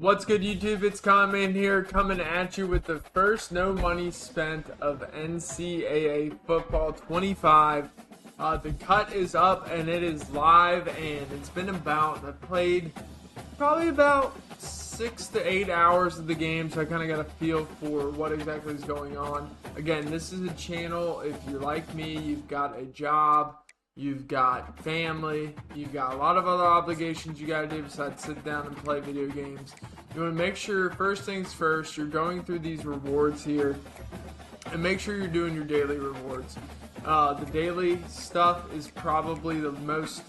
What's good, YouTube? It's Konland here, coming at you with the first no money spent of NCAA Football 25. The cut is up and it is live, and it's been I've played probably about 6 to 8 hours of the game, so I kind of got a feel for what exactly is going on. Again, this is a channel, if you're like me, you've got a job, you've got family, you've got a lot of other obligations you got to do besides sit down and play video games. You want to make sure, first things first, you're going through these rewards here, and make sure you're doing your daily rewards. The daily stuff is probably the most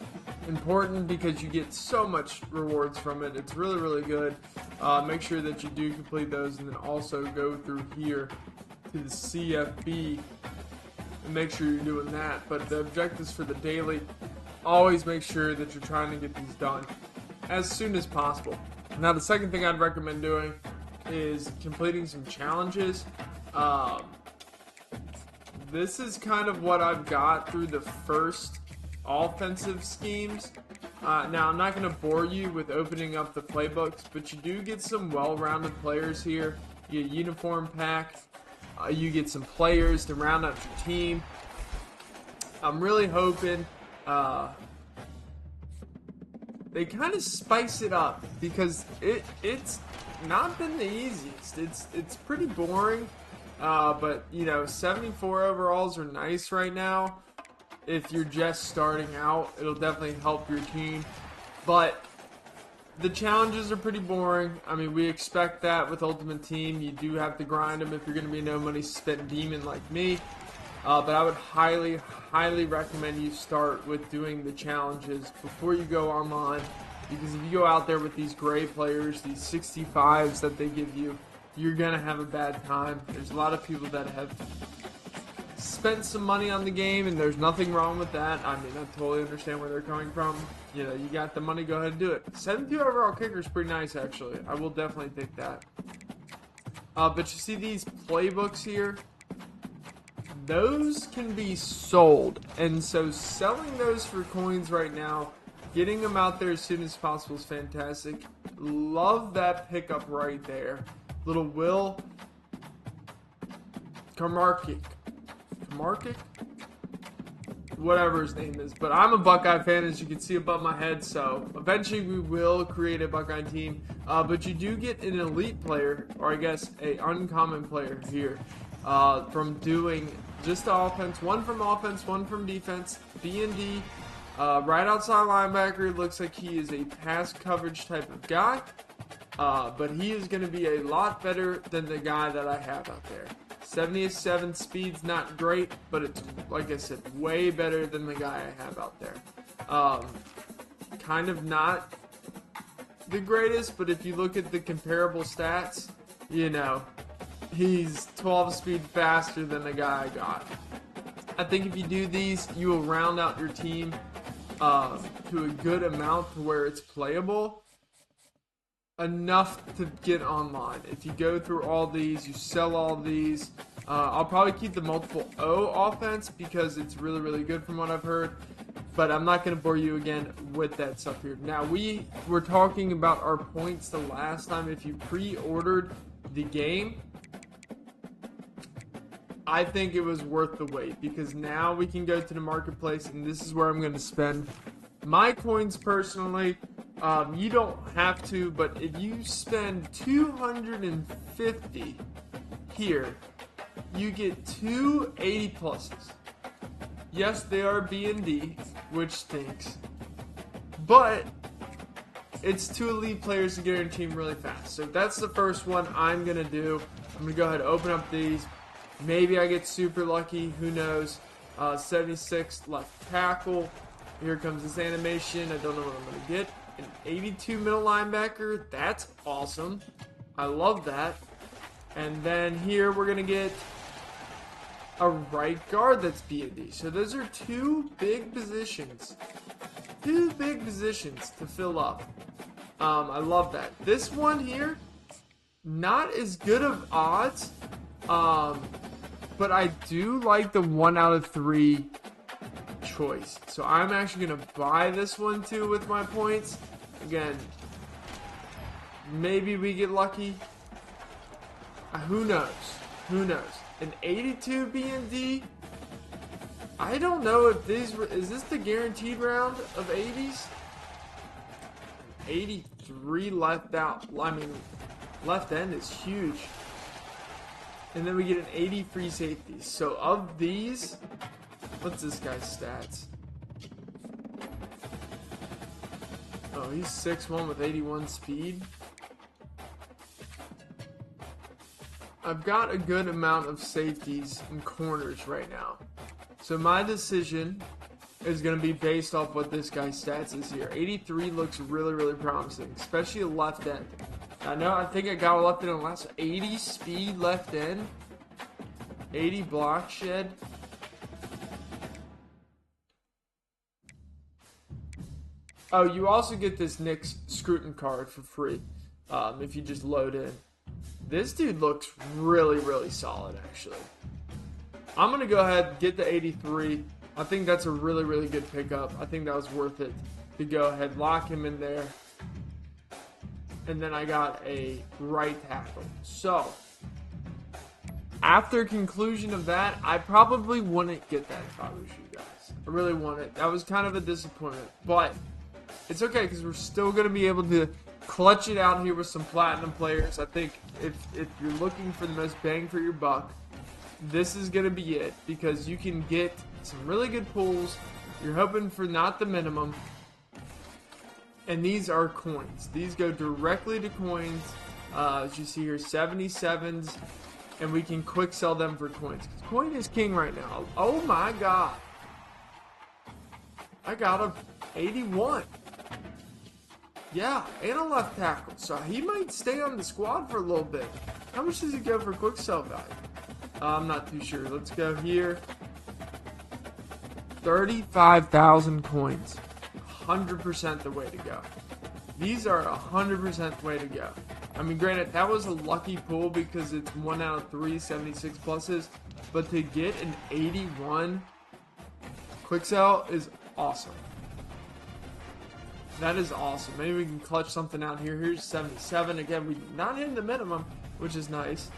important because you get so much rewards from it. It's really, really good. Make sure that you do complete those, and then also go through here to the CFB and make sure you're doing that. But the objectives for the daily, always make sure that you're trying to get these done as soon as possible. Now, the second thing I'd recommend doing is completing some challenges. This is kind of what I've got through the first offensive schemes. Now, I'm not going to bore you with opening up the playbooks, but you do get some well-rounded players here. You get a uniform pack. You get some players to round out your team. I'm really hoping they kind of spice it up, because it's not been the easiest. It's pretty boring, but you know, 74 overalls are nice right now. If you're just starting out, it'll definitely help your team, but the challenges are pretty boring. I mean, we expect that with Ultimate Team. You do have to grind them if you're going to be a no money spent demon like me. But I would highly, highly recommend you start with doing the challenges before you go online. Because if you go out there with these gray players, these 65s that they give you, you're going to have a bad time. There's a lot of people that have spent some money on the game, and there's nothing wrong with that. I mean, I totally understand where they're coming from. You know, you got the money, go ahead and do it. 72 overall kicker is pretty nice, actually. I will definitely take that. But you see these playbooks here? Those can be sold, and so selling those for coins right now, getting them out there as soon as possible is fantastic. Love that pickup right there. Little Will Kamarkic, whatever his name is. But I'm a Buckeye fan, as you can see above my head, so eventually we will create a Buckeye team. But you do get an elite player, or I guess a uncommon player here, from doing just the offense. One from offense, one from defense. B&D, right outside linebacker. Looks like he is a pass coverage type of guy, but he is going to be a lot better than the guy that I have out there. 77 speed's not great, but it's, like I said, way better than the guy I have out there. Kind of not the greatest, but if you look at the comparable stats, you know, he's 12 speed faster than the guy I got. I think if you do these, you will round out your team to a good amount to where it's playable enough to get online. If you go through all these, you sell all these. I'll probably keep the multiple O offense because it's really, really good from what I've heard. But I'm not going to bore you again with that stuff here. Now, we were talking about our points the last time. If you pre-ordered the game, I think it was worth the wait, because now we can go to the marketplace, and this is where I'm going to spend my coins personally. You don't have to, but if you spend 250 here, you get 2 80 pluses. Yes, they are B&D, which stinks, but it's 2 elite players to get your team really fast. So that's the first one I'm going to do. I'm going to go ahead and open up these. Maybe I get super lucky, who knows. 76 left tackle. Here comes this animation. I don't know what I'm going to get. An 82 middle linebacker. That's awesome. I love that. And then here we're going to get a right guard that's B&D. So those are 2 big positions. 2 big positions to fill up. I love that. This one here, not as good of odds. But I do like the 1 out of 3 choice. So I'm actually going to buy this one too with my points. Again, Maybe we get lucky. Who knows? Who knows? An 82 B&D? I don't know if these... Is this the guaranteed round of 80s? 83 left out. I mean, left end is huge. And then we get an 80 free safeties. So of these... What's this guy's stats? Oh, he's 6'1" with 81 speed. I've got a good amount of safeties and corners right now. So my decision is going to be based off what this guy's stats is here. 83 looks really, really promising, especially a left end. I think I got a left end on last 80 speed left end. 80 block shed. Oh, you also get this Nick's Scrutin card for free if you just load in. This dude looks really, really solid, actually. I'm going to go ahead and get the 83. I think that's a really, really good pickup. I think that was worth it to go ahead, lock him in there. And then I got a right tackle. So, after conclusion of that, I probably wouldn't get that if I was you guys. I really wouldn't. That was kind of a disappointment. But it's okay because we're still going to be able to clutch it out here with some platinum players. I think if you're looking for the most bang for your buck, this is going to be it because you can get some really good pulls. You're hoping for not the minimum. And these are coins. These go directly to coins. As you see here, 77s. And we can quick sell them for coins. Coin is king right now. Oh my god. I got a 81. Yeah, and a left tackle. So he might stay on the squad for a little bit. How much does it go for quick sell value? I'm not too sure. Let's go here. 35,000 coins. 100% the way to go. These are 100% the way to go. I mean, granted, that was a lucky pull because it's 1 out of 3 76 pluses. But to get an 81 quick sell is awesome. That is awesome. Maybe we can clutch something out here. Here's 77. Again, we're not hitting the minimum, which is nice.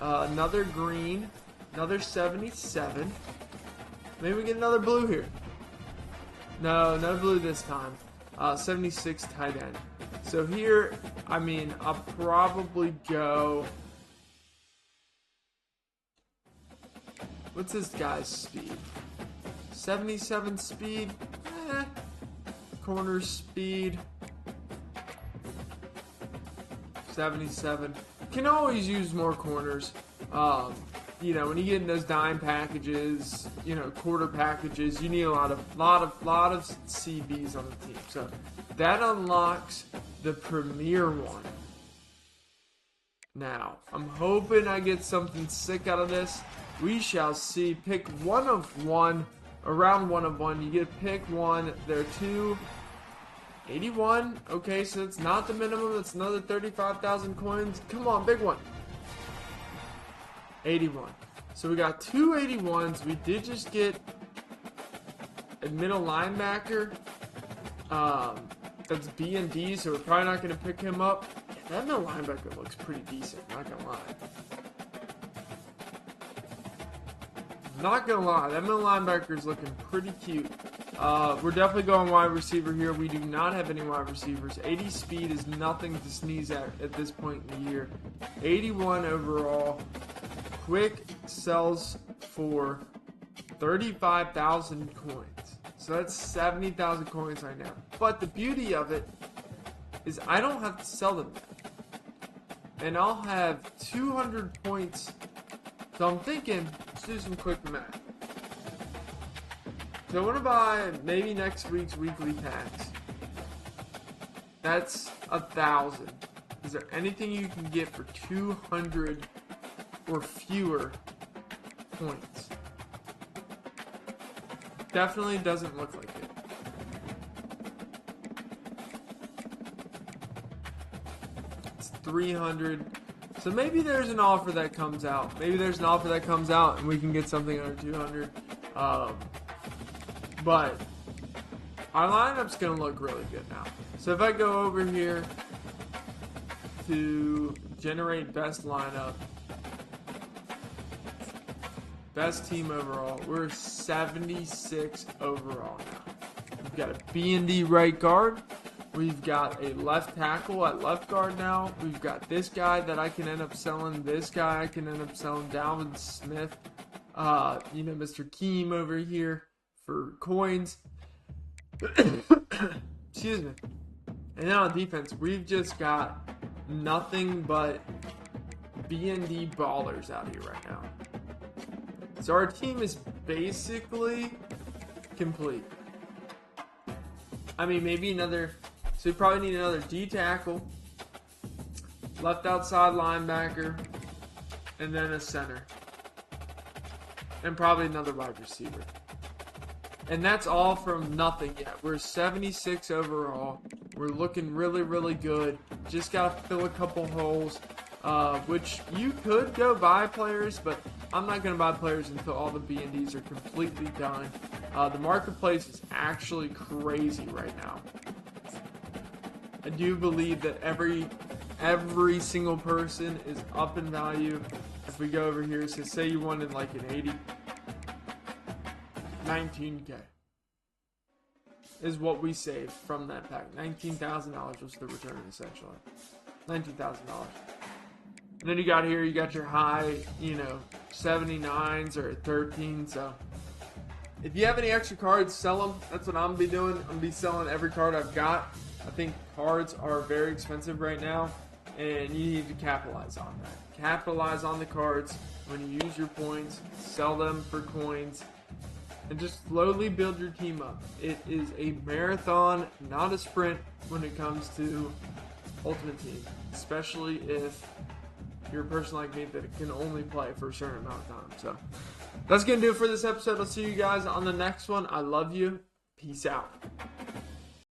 Another green. Another 77. Maybe we get another blue here. No, no blue this time. 76 tight end. So here, I mean, I'll probably go... What's this guy's speed? 77 speed? Corner speed. 77. Can always use more corners. You know, when you get in those dime packages, you know, quarter packages, you need a lot of CBs on the team. So that unlocks the premier one. Now, I'm hoping I get something sick out of this. We shall see. Pick one of one. Around one of one. You get pick one. There are two. 81. Okay, so it's not the minimum. It's another 35,000 coins. Come on, big one. 81. So we got two 81s. We did just get a middle linebacker. That's B&D, so we're probably not going to pick him up. That middle linebacker looks pretty decent, not going to lie. Not going to lie, that middle linebacker is looking pretty cute. We're definitely going wide receiver here. We do not have any wide receivers. 80 speed is nothing to sneeze at this point in the year. 81 overall. Quick sells for 35,000 coins. So that's 70,000 coins right now. But the beauty of it is I don't have to sell them yet. And I'll have 200 points. So I'm thinking, let's do some quick math. So I want to buy maybe next week's weekly packs. That's 1,000. Is there anything you can get for 200 or fewer points? Definitely doesn't look like it. It's 300. So maybe there's an offer that comes out. Maybe there's an offer that comes out and we can get something under 200. But our lineup's going to look really good now. So if I go over here to generate best lineup. Best team overall. We're 76 overall now. We've got a B&D right guard. We've got a left tackle at left guard now. We've got this guy that I can end up selling. This guy I can end up selling. Dalvin Smith. Mr. Keem over here for coins. Excuse me. And then on defense, we've just got nothing but B&D ballers out here right now. So our team is basically complete. I mean, maybe another... So we probably need another D tackle, left outside linebacker, and then a center. And probably another wide receiver. And that's all from nothing yet. We're 76 overall. We're looking really, really good. Just got to fill a couple holes, which you could go buy players, but I'm not going to buy players until all the B&Ds are completely done. The marketplace is actually crazy right now. I do believe that every single person is up in value. If we go over here, so say you wanted like an 80, 19K is what we saved from that pack. $19,000 was the return essentially. $19,000. And then you got here, you got your high, 79s or 13. So if you have any extra cards, sell them. That's what I'm gonna be doing. I'm gonna be selling every card I've got. I think cards are very expensive right now, and you need to capitalize on that. Capitalize on the cards when you use your points, sell them for coins, and just slowly build your team up. It is a marathon, not a sprint when it comes to Ultimate Team, especially if you're a person like me that can only play for a certain amount of time. So that's going to do it for this episode. I'll see you guys on the next one. I love you. Peace out.